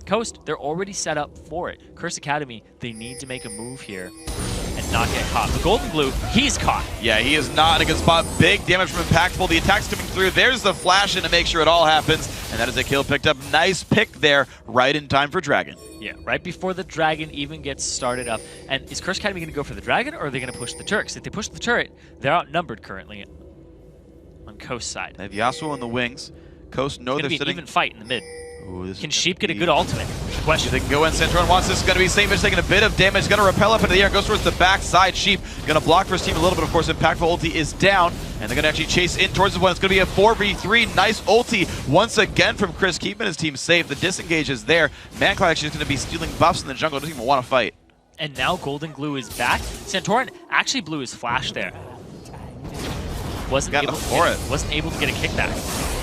Coast, they're already set up for it. Curse Academy, they need to make a move here and not get caught. The Golden Blue, he's caught. Yeah, he is not in a good spot. Big damage from Impactful. The attack's coming through. There's the flash in to make sure it all happens. And that is a kill picked up. Nice pick there, right in time for Dragon. Yeah, right before the Dragon even gets started up. And is Curse Academy going to go for the Dragon, or are they going to push the Turks? If they push the turret, they're outnumbered currently on Coast side. They have Yasuo on the wings. Coast know they're sitting. It's going to be an even fight in the mid. Ooh, can Sheep get a good ultimate? Question. They can go in. Santorin wants this. It's going to be St. Vicious taking a bit of damage. Going to repel up into the air. Goes towards the backside. Sheep going to block for his team a little bit. Of course, Impactful ulti is down. And they're going to actually chase in towards the one. It's going to be a 4v3. Nice ulti once again from Chris, keeping his team safe. The disengage is there. Mancloud actually is going to be stealing buffs in the jungle. Doesn't even want to fight. And now Golden Glue is back. Santorin actually blew his flash there. Wasn't able to get a kickback.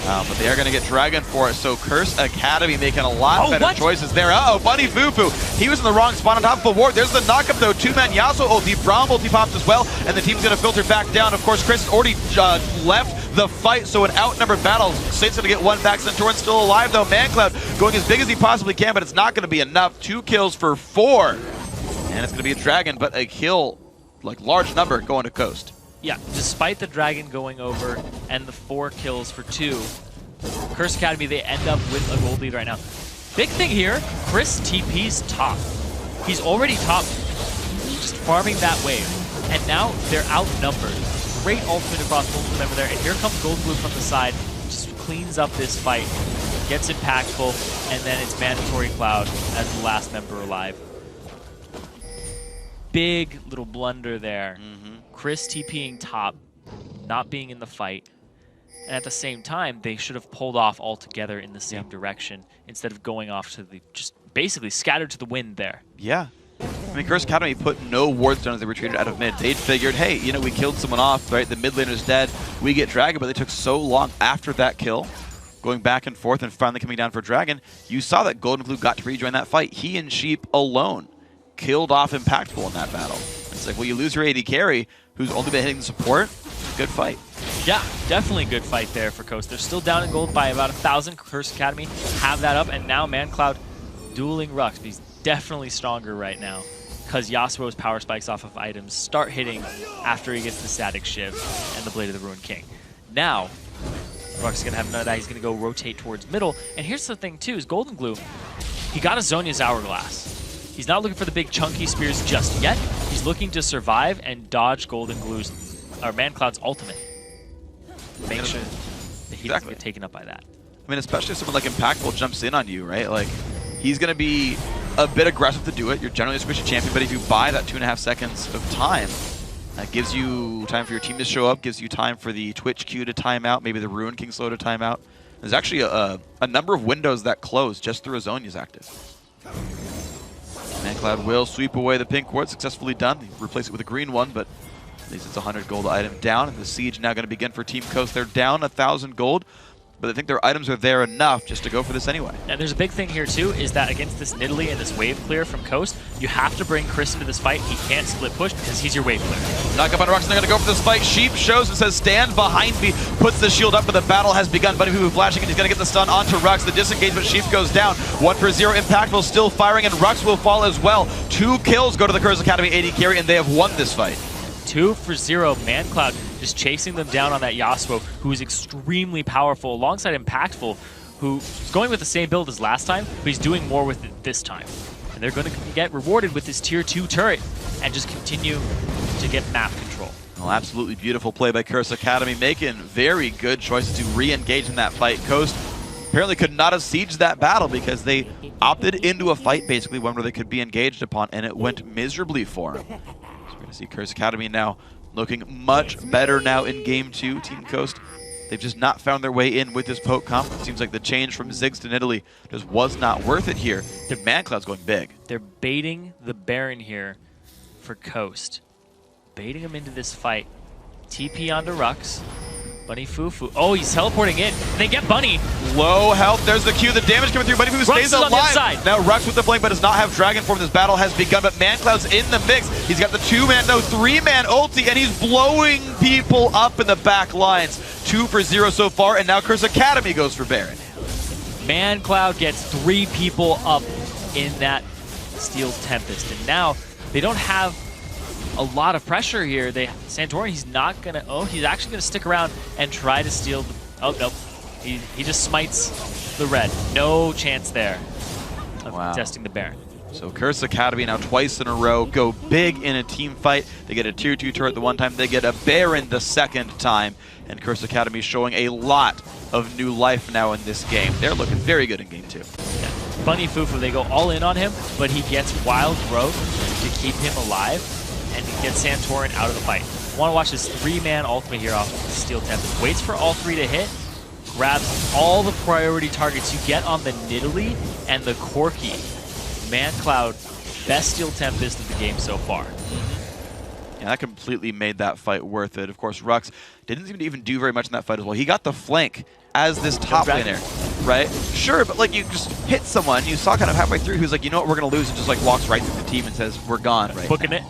But they are going to get Dragon for it, so Curse Academy making a lot better choices there. Uh-oh, Bunny Fufu. He was in the wrong spot on top of the ward. There's the knockup, though. Two-man Yasuo ulti. Braum ulti pops as well, and the team's going to filter back down. Of course, Chris has already left the fight, so an outnumbered battle. Saint's going to get one back. Santorin's still alive, though. Mancloud going as big as he possibly can, but it's not going to be enough. 2 kills for 4. And it's going to be a Dragon, but a kill, like, large number going to Coast. Yeah, despite the Dragon going over and the 4 kills for 2, Curse Academy, they end up with a gold lead right now. Big thing here, Chris TP's top. He's already top, just farming that wave. And now they're outnumbered. Great ultimate across multiple member there. And here comes Gold Blue from the side, just cleans up this fight, gets Impactful, and then it's Mandatory Cloud as the last member alive. Big little blunder there. Chris TPing top, not being in the fight. And at the same time, they should have pulled off altogether in the same direction instead of going off to the, just basically scattered to the wind there. Yeah. I mean, Curse Academy put no wards down as they retreated out of mid. They'd figured, hey, you know, we killed someone off, right? The mid laner's dead. We get Dragon, but they took so long after that kill, going back and forth and finally coming down for Dragon. You saw that Golden Glue got to rejoin that fight. He and Sheep alone killed off Impactful in that battle. It's like, well, you lose your AD carry, who's only been hitting the support. Good fight. Yeah, definitely good fight there for Coast. They're still down in gold by about 1,000. Curse Academy have that up, and now Mancloud dueling Rux. He's definitely stronger right now because Yasuo's power spikes off of items start hitting after he gets the Static Shiv and the Blade of the Ruined King. Now, Rux is going to have another die. He's going to go rotate towards middle. And here's the thing, too, is Golden Glue, he got a Zhonya's Hourglass. He's not looking for the big chunky spears just yet. He's looking to survive and dodge Golden Glue's, or Mancloud's ultimate. Make sure that he doesn't get taken up by that. I mean, especially if someone like Impactful jumps in on you, right? Like, he's going to be a bit aggressive to do it. You're generally a squishy champion, but if you buy that 2.5 seconds of time, that gives you time for your team to show up, gives you time for the Twitch queue to time out, maybe the Ruined King slow to time out. There's actually a number of windows that close just through a Zhonya's active. ManCloud will sweep away the pink ward, successfully done. They replace it with a green one, but at least it's a 100 gold item down, and the siege now going to begin for Team Coast. They're down 1,000 gold, but I think their items are there enough just to go for this anyway. And there's a big thing here too, is that against this Nidalee and this wave clear from Coast, you have to bring Chris into this fight. He can't split push because he's your wave clear. Knock up on Rux, and they're going to go for this fight. Sheep shows and says, stand behind me, puts the shield up, but the battle has begun. Bunny Foo flashing, and he's going to get the stun onto Rux. The disengagement, Sheep goes down. 1-for-0, Impactful still firing, and Rux will fall as well. 2 kills go to the Curse Academy AD carry, and they have won this fight. 2-for-0, ManCloud just chasing them down on that Yasuo, who is extremely powerful, alongside Impactful, who's going with the same build as last time, but he's doing more with it this time. And they're going to get rewarded with this tier 2 turret and just continue to get map control. Well, absolutely beautiful play by Curse Academy, making very good choices to re-engage in that fight. Coast apparently could not have sieged that battle because they opted into a fight, basically, one where they could be engaged upon, and it went miserably for them. So we're going to see Curse Academy now looking much better now in Game 2. Team Coast, they've just not found their way in with this poke comp. It seems like the change from Ziggs to Nidalee just was not worth it here. The ManCloud's going big. They're baiting the Baron here for Coast. Baiting him into this fight. TP onto Rux. Bunny Fufu. Oh, he's teleporting in. They get Bunny. Low health. There's the Q. The damage coming through. Bunny Fufu stays alive. Now Rux with the flank, but does not have Dragon Form. This battle has begun, but ManCloud's in the mix. He's got the 3-man ulti, and he's blowing people up in the back lines. 2-for-0 so far, and now Curse Academy goes for Baron. ManCloud gets 3 people up in that Steel Tempest, and now they don't have a lot of pressure here. Santorin, he's not gonna. Oh, he's actually gonna stick around and try to steal. Oh nope, he just smites the red. No chance there of contesting the Baron. So Curse Academy now twice in a row go big in a team fight. They get a tier 2 turret the one time. They get a Baron the second time, and Curse Academy showing a lot of new life now in this game. They're looking very good in Game 2. Yeah. Bunny Fufu, they go all in on him, but he gets Wild Growth to keep him alive, and he gets Santorin out of the fight. Want to watch this 3-man ultimate here off of Steel Tempest. Waits for all 3 to hit, grabs all the priority targets you get on the Nidalee and the Corki. ManCloud, best Steel Tempest of the game so far. Yeah, that completely made that fight worth it. Of course, Rux didn't seem to even do very much in that fight as well. He got the flank as this top laner, right? Sure, but like you just hit someone, you saw kind of halfway through who's like, you know what, we're going to lose, and just like walks right through the team and says, we're gone. Right? Booking it?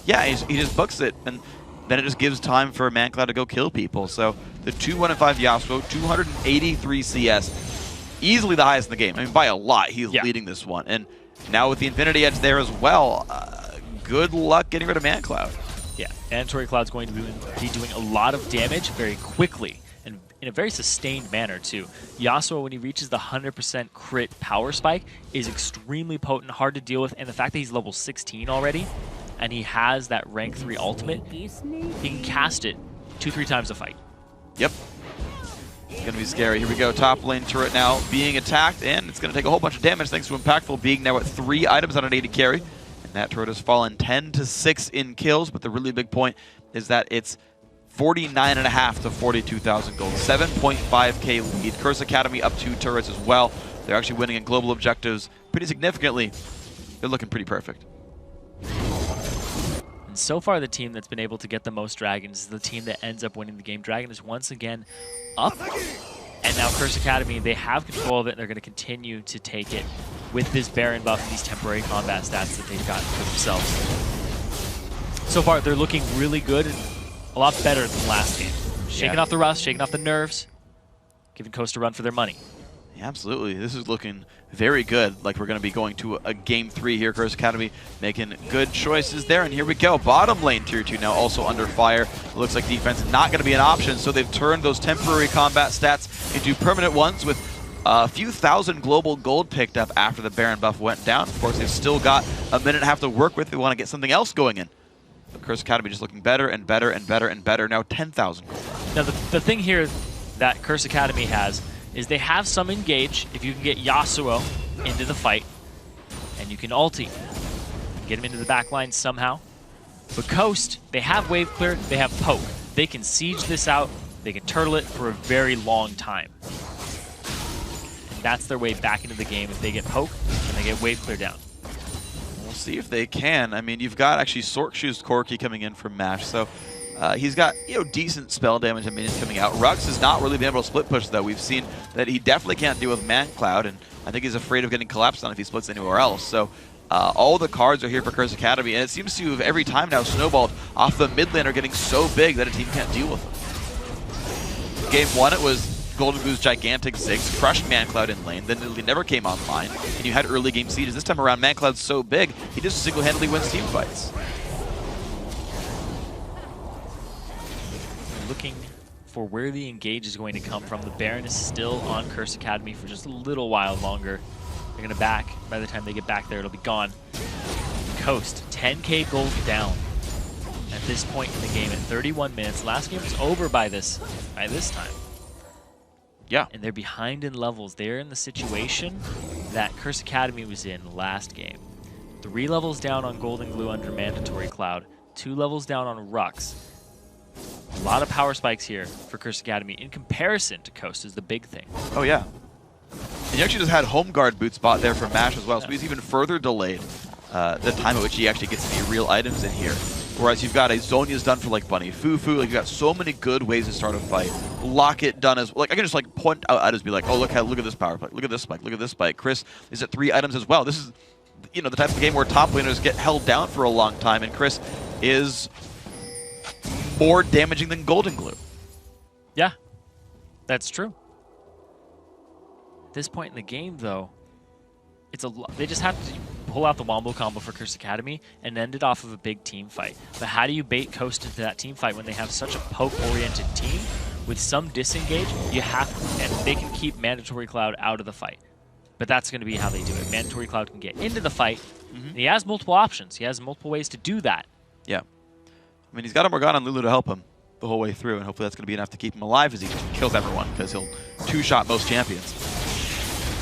Yeah, he just books it, and then it just gives time for ManCloud to go kill people. So the 2-1-5 Yasuo, 283 CS, easily the highest in the game. I mean, by a lot, he's leading this one. And now with the Infinity Edge there as well, good luck getting rid of ManCloud. Yeah, Mandatory Cloud's going to be doing a lot of damage very quickly and in a very sustained manner too. Yasuo, when he reaches the 100% crit power spike, is extremely potent, hard to deal with, and the fact that he's level 16 already, and he has that rank 3 ultimate, he can cast it 2-3 times a fight. Yep. It's going to be scary. Here we go. Top lane turret now being attacked, and it's going to take a whole bunch of damage thanks to Impactful being now at 3 items on an AD carry. And that turret has fallen 10-6 in kills, but the really big point is that it's 49.5 to 42,000 gold. 7.5k lead. Curse Academy up 2 turrets as well. They're actually winning in global objectives pretty significantly. They're looking pretty perfect. And so far, the team that's been able to get the most dragons is the team that ends up winning the game. Dragon is once again up. And now Curse Academy, they have control of it, and they're going to continue to take it with this Baron buff and these temporary combat stats that they've gotten for themselves. So far, they're looking really good and a lot better than last game. Shaking off the rust, shaking off the nerves, giving Coast a run for their money. Yeah, absolutely. This is looking very good. Like we're going to be going to a Game 3 here. Curse Academy making good choices there. And here we go. Bottom lane tier 2 now also under fire. It looks like defense is not going to be an option. So they've turned those temporary combat stats into permanent ones with a few thousand global gold picked up after the Baron buff went down. Of course, they've still got a minute and a half to work with. They want to get something else going in. But Curse Academy just looking better and better and better and better. Now 10,000 gold. Now the thing here that Curse Academy has is they have some engage if you can get Yasuo into the fight, and you can ulti, get him into the back line somehow. But Coast, they have wave clear, they have poke. They can siege this out, they can turtle it for a very long time. And that's their way back into the game if they get poke and they get wave clear down. We'll We'll see if they can. I mean, you've got actually Sorkshoes Corki coming in from MASH, so he's got decent spell damage and minions coming out. Rux has not really been able to split push, though. We've seen that he definitely can't deal with Man Cloud, and I think he's afraid of getting collapsed on if he splits anywhere else. So all the cards are here for Curse Academy, and it seems to have every time now snowballed off the mid lane are getting so big that a team can't deal with them. Game 1, it was Golden Glue's gigantic Ziggs crushed Man Cloud in lane, then Lily never came online, and you had early game sieges. This time around, Man Cloud's so big, he just single-handedly wins team fights. Looking for where the engage is going to come from. The Baron is still on Curse Academy for just a little while longer. They're going to back. By the time they get back there, it'll be gone. Coast, 10k gold down at this point in the game at 31 minutes. Last game was over by this time. Yeah. And they're behind in levels. They're in the situation that Curse Academy was in last game. 3 levels down on Golden Glue under Mandatory Cloud. 2 levels down on Rux. A lot of power spikes here for Curse Academy in comparison to Coast is the big thing. Oh, yeah. And you actually just had Home Guard boot spot there from MASH as well, so he's even further delayed the time at which he actually gets any real items in here. Whereas you've got a Zhonya's done for like Bunny Fufu, like you've got so many good ways to start a fight. Locket done as like I can just like point out items, be like, oh look at this power spike, look at this spike, look at this spike. Chris is at 3 items as well. This is the type of game where top laners get held down for a long time, and Chris is more damaging than Golden Glue. Yeah, that's true. At this point in the game, though, it's a lot. They just have to pull out the Wombo combo for Curse Academy and end it off of a big team fight. But how do you bait Coast into that team fight when they have such a poke-oriented team with some disengage? You have to, and they can keep Mandatory Cloud out of the fight. But that's going to be how they do it. Mandatory Cloud can get into the fight. And he has multiple options. He has multiple ways to do that. Yeah. I mean, he's got a Morgana and Lulu to help him the whole way through, and hopefully that's going to be enough to keep him alive as he kills everyone, because he'll two-shot most champions.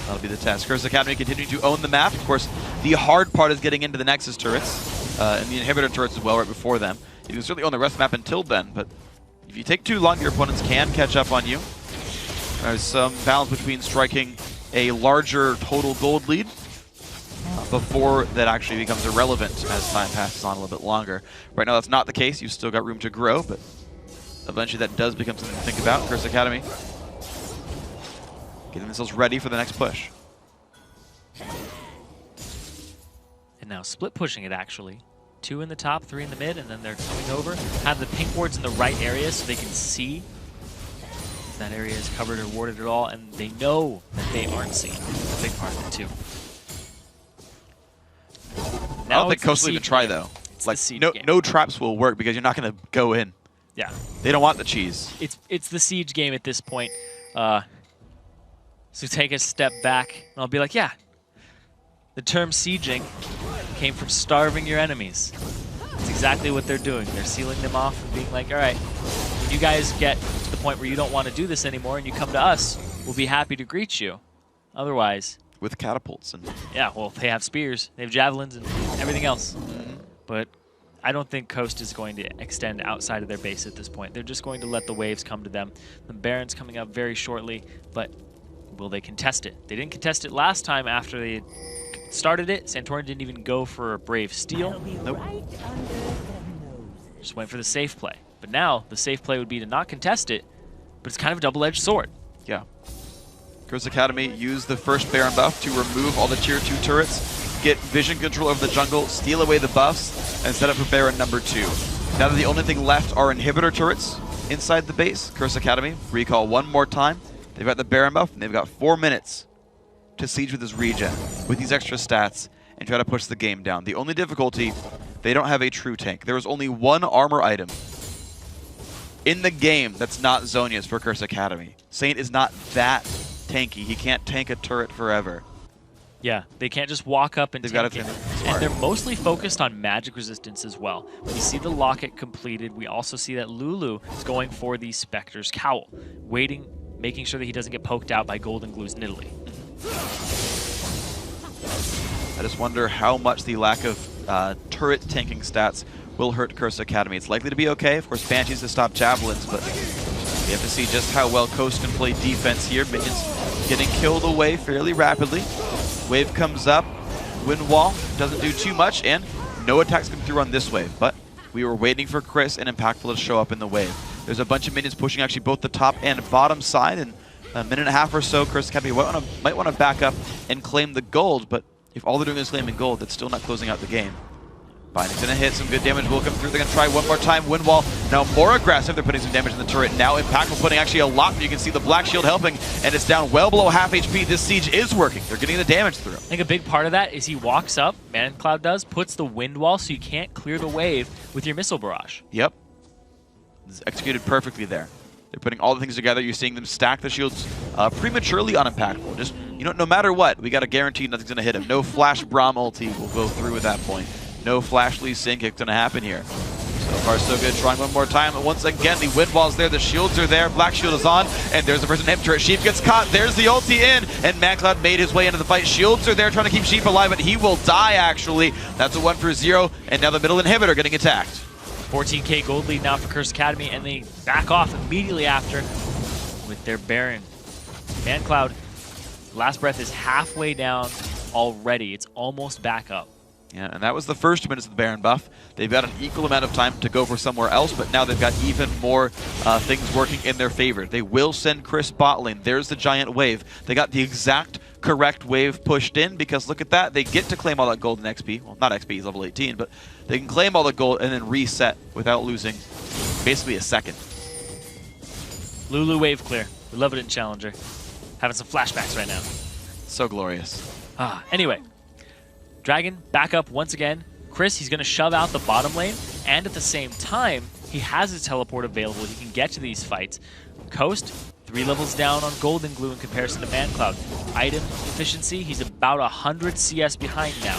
That'll be the test. Curse Academy continuing to own the map. Of course, the hard part is getting into the Nexus turrets, and the inhibitor turrets as well right before them. You can certainly own the rest of the map until then, but if you take too long, your opponents can catch up on you. There's some balance between striking a larger total gold lead before that actually becomes irrelevant as time passes on a little bit longer. Right now that's not the case. You've still got room to grow, but eventually that does become something to think about. Curse Academy getting themselves ready for the next push. And now split pushing it, actually. 2 in the top, 3 in the mid, and then they're coming over. Have the pink wards in the right area so they can see if that area is covered or warded at all, and they know that they aren't seen. That's a big part of it, too. I don't think Coast will even try, though. Like, no traps will work because you're not going to go in. Yeah. They don't want the cheese. It's the siege game at this point. So take a step back, and I'll be like, yeah, the term sieging came from starving your enemies. That's exactly what they're doing. They're sealing them off and being like, all right, when you guys get to the point where you don't want to do this anymore and you come to us, we'll be happy to greet you. Otherwise... With catapults. And yeah, well, they have spears, they have javelins, and everything else. But I don't think Coast is going to extend outside of their base at this point. They're just going to let the waves come to them. The Baron's coming up very shortly, but will they contest it? They didn't contest it last time after they started it. Santorin didn't even go for a Brave Steel. Nope. Right just went for the safe play. But now, the safe play would be to not contest it, but it's kind of a double-edged sword. Yeah. Curse Academy used the first Baron buff to remove all the tier 2 turrets, get vision control over the jungle, steal away the buffs, and set up for Baron number 2. Now that the only thing left are inhibitor turrets inside the base, Curse Academy recall one more time. They've got the Baron buff, and they've got 4 minutes to siege with this regen, with these extra stats, and try to push the game down. The only difficulty, they don't have a true tank. There is only one armor item in the game that's not Zhonya's for Curse Academy. Saint is not that tanky. He can't tank a turret forever. Yeah, they can't just walk up and tank it. And they're mostly focused on magic resistance as well. We see the locket completed. We also see that Lulu is going for the Spectre's Cowl, waiting, making sure that he doesn't get poked out by Golden Glue's Nidalee. I just wonder how much the lack of turret tanking stats will hurt Curse Academy. It's likely to be okay. Of course, Banshees to stop javelins, but we have to see just how well Coast can play defense here. Minions getting killed away fairly rapidly. Wave comes up. Wind Wall doesn't do too much, and no attacks come through on this wave, but we were waiting for Chris and Impactful to show up in the wave. There's a bunch of minions pushing actually both the top and bottom side, and a minute and a half or so, Chris Academy might want to back up and claim the gold, but if all they're doing is claiming gold, that's still not closing out the game. Binding's gonna hit, some good damage will come through. They're gonna try one more time. Wind Wall now more aggressive. They're putting some damage in the turret. Now Impactful putting actually a lot. You can see the Black Shield helping, and it's down well below half HP. This siege is working. They're getting the damage through. I think a big part of that is he walks up, ManCloud does, puts the Wind Wall so you can't clear the wave with your Missile Barrage. Yep. This is executed perfectly there. They're putting all the things together. You're seeing them stack the shields prematurely on Impactful. Just, you know, no matter what, we got to guarantee nothing's going to hit him. No Flash Braum ulti will go through at that point. No Flash Lee Sync it's going to happen here. So far, so good. Trying one more time. And once again, the Wind Wall's there. The shields are there. Black Shield is on. And there's the first inhibitor turret. Sheep gets caught. There's the ulti in. And ManCloud made his way into the fight. Shields are there trying to keep Sheep alive, but he will die, actually. That's a 1 for 0. And now the middle inhibitor getting attacked. 14k gold lead now for Curse Academy, and they back off immediately after with their Baron. ManCloud, last breath is halfway down already. It's almost back up. Yeah, and that was the first 2 minutes of the Baron buff. They've got an equal amount of time to go for somewhere else, but now they've got even more things working in their favor. They will send Chris bot lane. There's the giant wave. They got the exact correct wave pushed in, because look at that. They get to claim all that gold in XP. Well, not XP, he's level 18, but they can claim all the gold and then reset without losing basically a second. Lulu wave clear. We love it in Challenger. Having some flashbacks right now. So glorious. Anyway, Dragon back up once again. Chris, he's going to shove out the bottom lane, and at the same time, he has his teleport available. He can get to these fights. Coast, 3 levels down on Golden Glue in comparison to ManCloud. Item efficiency, he's about 100 CS behind now.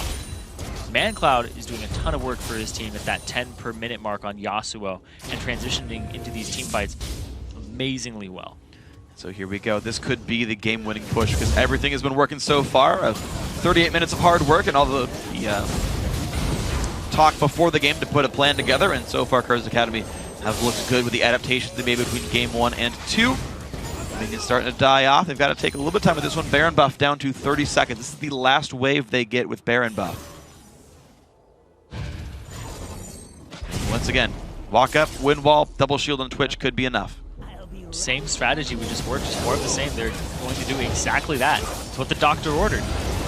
ManCloud is doing a ton of work for his team at that 10 per minute mark on Yasuo and transitioning into these team fights amazingly well. So here we go. This could be the game-winning push, because everything has been working so far. 38 minutes of hard work and all the talk before the game to put a plan together, and so far Curse Academy have looked good with the adaptations they made between game 1 and 2. Minions starting to die off. They've got to take a little bit of time with this one. Baron buff down to 30 seconds. This is the last wave they get with Baron buff. Once again, walk up, Wind Wall, double shield on Twitch could be enough. Same strategy we just worked, just more of the same. They're going to do exactly that. It's what the doctor ordered.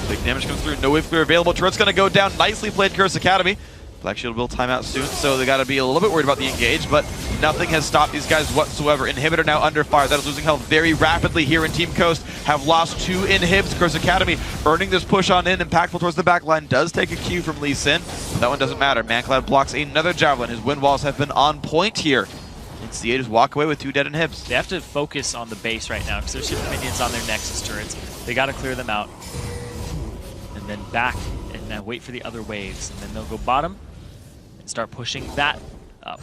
Big damage comes through, no wave clear available. Turret's going to go down. Nicely played, Curse Academy. Black Shield will time out soon, so they got to be a little bit worried about the engage, but nothing has stopped these guys whatsoever. Inhibitor now under fire. That is losing health very rapidly here in Team Coast. Have lost 2 inhibs. Curse Academy earning this push on in. Impactful towards the back line. Does take a cue from Lee Sin. That one doesn't matter. ManCloud blocks another Javelin. His Wind Walls have been on point here. And CA just walk away with 2 dead inhibs. They have to focus on the base right now because there's super minions on their Nexus turrets. They got to clear them out. And then back and then wait for the other waves. And then they'll go bottom and start pushing that up.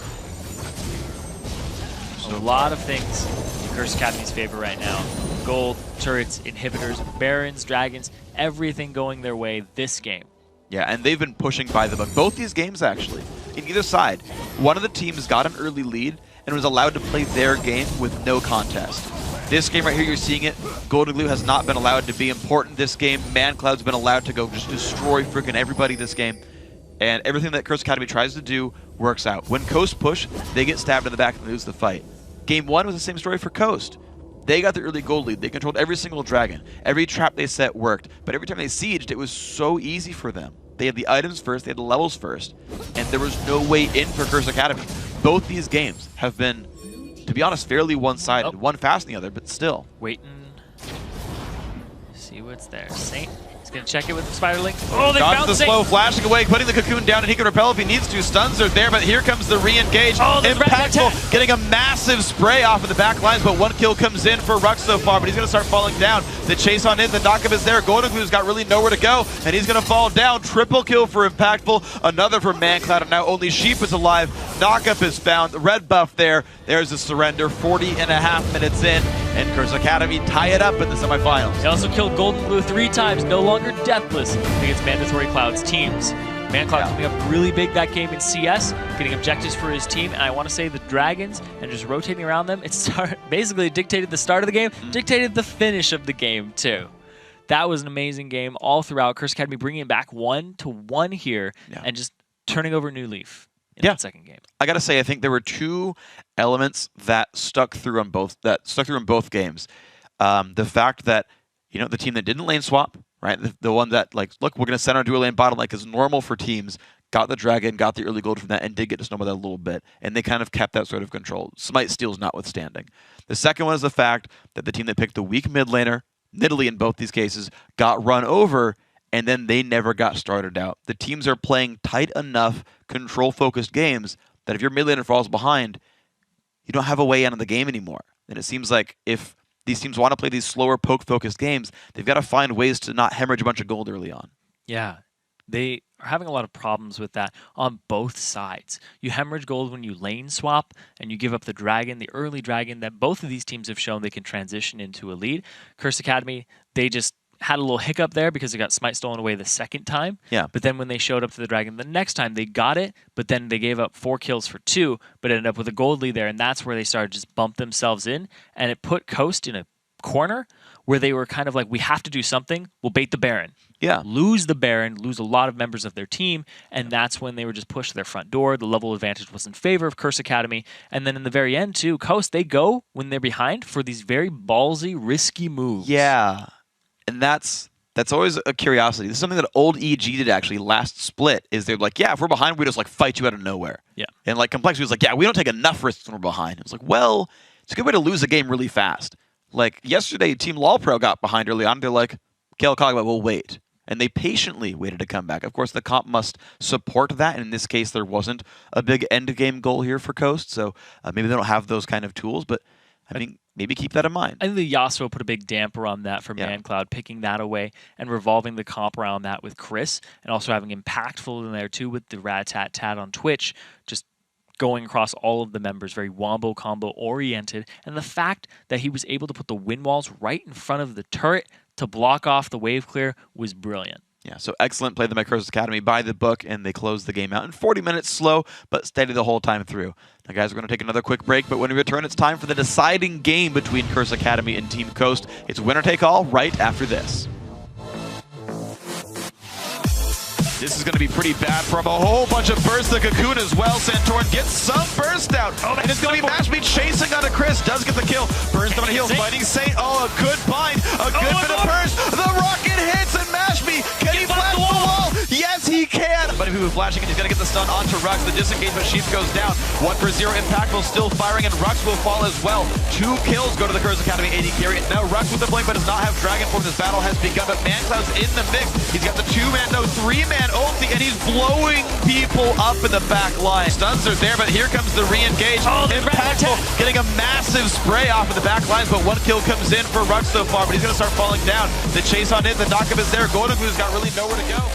So a lot of things in Curse Academy's favor right now. Gold, turrets, inhibitors, barons, dragons, everything going their way this game. Yeah, and they've been pushing by the book. Both these games, actually. In either side, one of the teams got an early lead and was allowed to play their game with no contest. This game right here, you're seeing it. Golden Glue has not been allowed to be important this game. ManCloud's been allowed to go just destroy freaking everybody this game. And everything that Curse Academy tries to do works out. When Coast push, they get stabbed in the back and lose the fight. Game 1 was the same story for Coast. They got the early gold lead. They controlled every single dragon. Every trap they set worked. But every time they sieged, it was so easy for them. They had the items first, they had the levels first, and there was no way in for Curse Academy. Both these games have been, to be honest, fairly one-sided. One fast than the other, but still. Waiting. See what's there. Saint is going to check it with the Spiderling. Oh, they Dodge found the Saint. slow, flashing away, putting the cocoon down, and he can repel if he needs to. Stuns are there, but here comes the re-engage. Oh, Impactful, getting a massive spray off of the back lines, but 1 kill comes in for Rux so far, but he's going to start falling down. The chase on in, the knockup is there. Golden Glue's got really nowhere to go, and he's going to fall down. Triple kill for Impactful, another for ManCloud, and now only Sheep is alive. Knockup is found, the red buff there. There's the surrender, 40.5 minutes in, and Curse Academy tie it up in the semifinals. He also killed Golden Glue 3 times, no longer deathless against Mandatory Cloud's teams. ManCloud coming up really big that game in CS, getting objectives for his team, and I want to say the Dragons and just rotating around them, it basically dictated the start of the game, dictated the finish of the game too. that was an amazing game all throughout. Curse Academy bringing it back 1-1 here and just turning over a new leaf in that second game. I gotta say, I think there were two elements that stuck through in both games. The fact that the team that didn't lane swap, right, the one that like, look, we're gonna send our dual lane bottom like is normal for teams, got the dragon, got the early gold from that, and did get to snowball that a little bit, and they kind of kept that sort of control. Smite steals notwithstanding. The second one is the fact that the team that picked the weak mid laner, Nidalee in both these cases, got run over, and then they never got started out. The teams are playing tight enough, control-focused games that if your mid laner falls behind, you don't have a way out of the game anymore. And it seems like if these teams want to play these slower, poke-focused games, they've got to find ways to not hemorrhage a bunch of gold early on. Yeah, they are having a lot of problems with that on both sides. You hemorrhage gold when you lane swap and you give up the dragon, the early dragon that both of these teams have shown they can transition into a lead. Curse Academy, they just had a little hiccup there because they got Smite stolen away the second time. Yeah. But then when they showed up to the dragon the next time, they got it, but then they gave up 4 kills for 2, but ended up with a gold lead there, and that's where they started to just bump themselves in, and it put Coast in a corner where they were kind of like, we have to do something, we'll bait the Baron. Yeah. Lose the Baron, lose a lot of members of their team, and that's when they were just pushed to their front door. The level advantage was in favor of Curse Academy. And then in the very end, too, Coast, they go when they're behind for these very ballsy, risky moves. Yeah. And that's always a curiosity. This is something that old EG did actually last split, is they're like, yeah, if we're behind, we just like fight you out of nowhere. Yeah. And like Complexity was like, yeah, we don't take enough risks when we're behind. It was like, well, it's a good way to lose a game really fast. Like yesterday, Team LOLPro got behind early on. They're like, Kale Kogba, we'll wait. And they patiently waited to come back. Of course, the comp must support that. And in this case, there wasn't a big end game goal here for Coast. So maybe they don't have those kind of tools. But I mean, maybe keep that in mind. I think the Yasuo put a big damper on that for ManCloud, picking that away and revolving the comp around that with Chris, and also having Impactful in there too with the Rat-Tat-Tat on Twitch, just going across all of the members, very wombo combo oriented. And the fact that he was able to put the wind walls right in front of the turret to block off the wave clear was brilliant. Yeah, so excellent play by Curse Academy by the book, and they closed the game out in 40 minutes, slow but steady the whole time through. Now, guys, we're going to take another quick break, but when we return, it's time for the deciding game between Curse Academy and Team Coast. It's winner take all right after this. This is going to be pretty bad from a whole bunch of bursts. The Cocoon as well. Santorin gets some burst out. Oh, and it's going to be Mashme chasing onto Chris. Does get the kill. Burns on a heal. Fighting Saint. Oh, a good bind. A good bit of burst. The rocket hits and Mashme. Can he flash the wall? Yes, he can. But if he was flashing, he's going to get the stun onto Rux. The disengagement sheep goes down. 1 for 0 impact will still firing, and Rux will fall as well. 2 kills go to the Curse Academy AD carry. And now Rux with the blink, but does not have Dragon Form. This battle has begun, but ManCloud's in the mix. He's got the 2-man, no 3-man ulti, and he's blowing people up in the back line. Stuns are there, but here comes the re-engage. Impactful, getting a massive spray off of the back lines, but 1 kill comes in for Rux so far, but he's going to start falling down. The chase on it, the knockup is there. Golden Glue's got really nowhere to go.